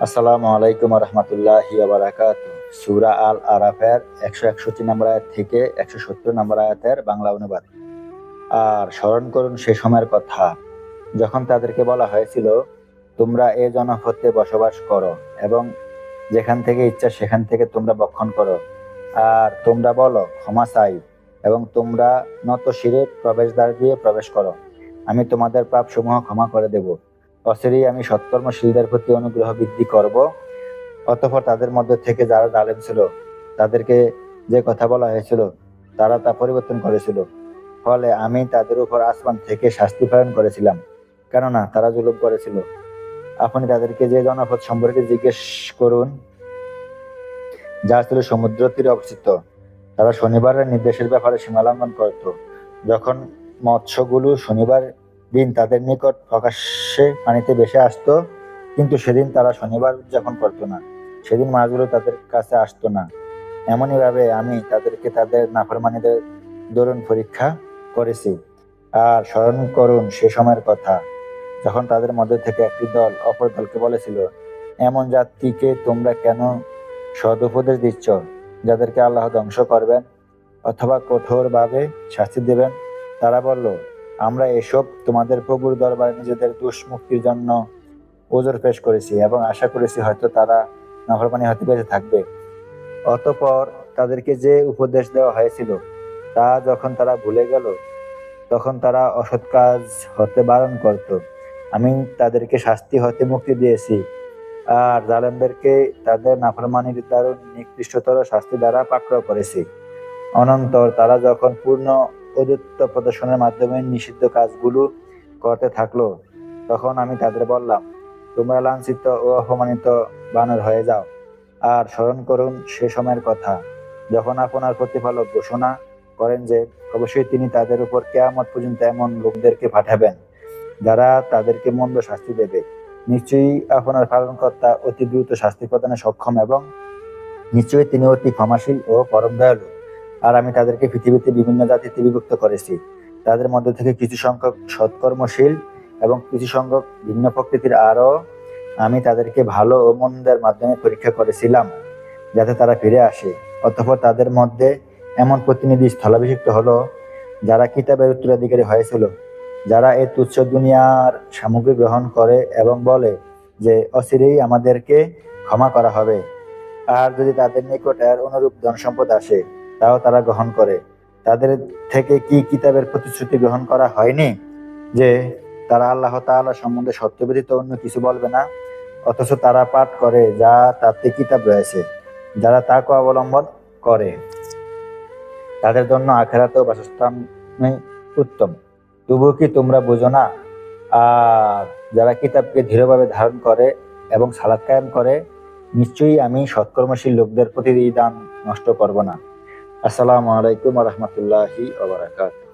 আসসালামু আলাইকুম রহমতুল্লাহি বারাকাতু। সূরা আল আরাফের 161 নম্বর আয়াত থেকে 170 নম্বর আয়াতের বাংলা অনুবাদ। আর স্মরণ করুন সে সময়ের কথা, যখন তাদেরকে বলা হয়েছিল, তোমরা এ জনপদে বসবাস করো এবং যেখান থেকে ইচ্ছা সেখান থেকে তোমরা ভক্ষণ করো। আর তোমরা বলো, ক্ষমা চাই, এবং তোমরা নত শিরে প্রবেশদ্বার দিয়ে প্রবেশ করো। আমি তোমাদের পাপ সমূহ ক্ষমা করে দেব। অচিরেই আমি সৎকর্মশীলদের প্রতি অনুগ্রহ বৃদ্ধি করব। অতঃপর তাদের মধ্যে থেকে যারা জালেম ছিল, তাদেরকে যে কথা বলা হয়েছিল, তারা তা পরিবর্তন করেছিল। ফলে আমি তাদের উপর আসমান থেকে শাস্তি প্রেরণ করেছিলাম, কেননা তারা জুলুম করেছিল। আপনি তাদেরকে যে জনপদ সম্পর্কে জিজ্ঞেস করুন, যা ছিল সমুদ্র তীরে অবস্থিত। তারা শনিবারের নির্দেশের ব্যাপারে সীমালঙ্ঘন করত। যখন মৎস্যগুলো শনিবার দিন তাদের নিকট প্রকাশ্যে পানিতে ভেসে আসতো, কিন্তু সেদিন তারা শনিবার উদযাপন করতো না, সেদিন মাছগুলো তাদের কাছে আসতো না। এমনই ভাবে আমি তাদেরকে তাদের নাফরমানীদের দরুন পরীক্ষা করেছি। আর স্মরণ করুন সে সময়ের কথা, যখন তাদের মধ্যে থেকে একটি দল অপর দলকে বলেছিল, এমন জাতিকে তোমরা কেন সদুপদেশ দিচ্ছ, যাদেরকে আল্লাহ ধ্বংস করবেন অথবা কঠোরভাবে শাস্তি দেবেন? তারা বলল, আমরা এসব তোমাদের প্রভুর দরবারে নিজেদের দোষ মুক্তির জন্য ওজর পেশ করেছি এবং আশা করেছি হয়তো তারা নাফরমানি হতে বেঁচে থাকবে। অতঃপর তাদেরকে যে উপদেশ দেওয়া হয়েছিল তা যখন তারা ভুলে গেল, তখন তারা অসৎ কাজ হতে বারণ করত। আমি তাদেরকে শাস্তি হতে মুক্তি দিয়েছি, আর জালেমদেরকে তাদের নাফরমানির দারুণ নিকৃষ্টতর শাস্তি দ্বারা পাকড়াও করেছি। অনন্তর তারা যখন পূর্ণ ঔদ্ধত্য প্রদর্শনের মাধ্যমে নিষিদ্ধ কাজগুলো করতে থাকলো, তখন আমি তাদের বললাম, তোমরা লাঞ্ছিত ও অপমানিত বানর হয়ে যাও। আর স্মরণ করুন সে সময়ের কথা, যখন আপনার প্রতিপালক ঘোষণা করেন যে অবশ্যই তিনি তাদের উপর কিয়ামত পর্যন্ত এমন লোকদেরকে পাঠাবেন যারা তাদেরকে মন্দ শাস্তি দেবে। নিশ্চয়ই আপনার পালনকর্তা অতি দ্রুত শাস্তি প্রদানে সক্ষম, এবং নিশ্চয়ই তিনি অতি ক্ষমাশীল ও পরম দয়ালু। আর আমি তাদেরকে পৃথিবীতে বিভিন্ন জাতিতে বিভক্ত করেছি। তাদের মধ্যে থেকে কিছু সংখ্যক সৎকর্মশীল এবং কিছু সংখ্যক ভিন্ন প্রকৃতির। আরও আমি তাদেরকে ভালো ও মন্দের মাধ্যমে পরীক্ষা করেছিলাম, যাতে তারা ফিরে আসে। অতঃপর তাদের মধ্যে এমন প্রতিনিধি স্থলাভিষিক্ত হলো, যারা কিতাবের উত্তরাধিকারী হয়েছিল, যারা এই তুচ্ছ দুনিয়ার সামগ্রী গ্রহণ করে এবং বলে যে অচিরেই আমাদেরকে ক্ষমা করা হবে। আর যদি তাদের নিকট এর অনুরূপ ধন সম্পদ আসে, তাও তারা গ্রহণ করে। তাদের থেকে কি কিতাবের প্রতিশ্রুতি গ্রহণ করা হয়নি যে তারা আল্লাহ তাআলা সম্বন্ধে সত্য ব্যতীত অন্য কিছু বলবে না? অথচ তারা পাঠ করে যা তাতে কিতাব রয়েছে। যারা তাকওয়া অবলম্বন করে, তাদের জন্য আখিরাতেও বাসস্থান উত্তম। তবুও কি তোমরা বুঝো না? আর যারা কিতাবকে দৃঢ়ভাবে ধারণ করে এবং সালাত কায়েম করে, নিশ্চয়ই আমি সৎকর্মশীল লোকদের প্রতি দান নষ্ট করব না। আসসালামু আলাইকুম রহমতুল্লাহি ওয়া বারাকাতুহু।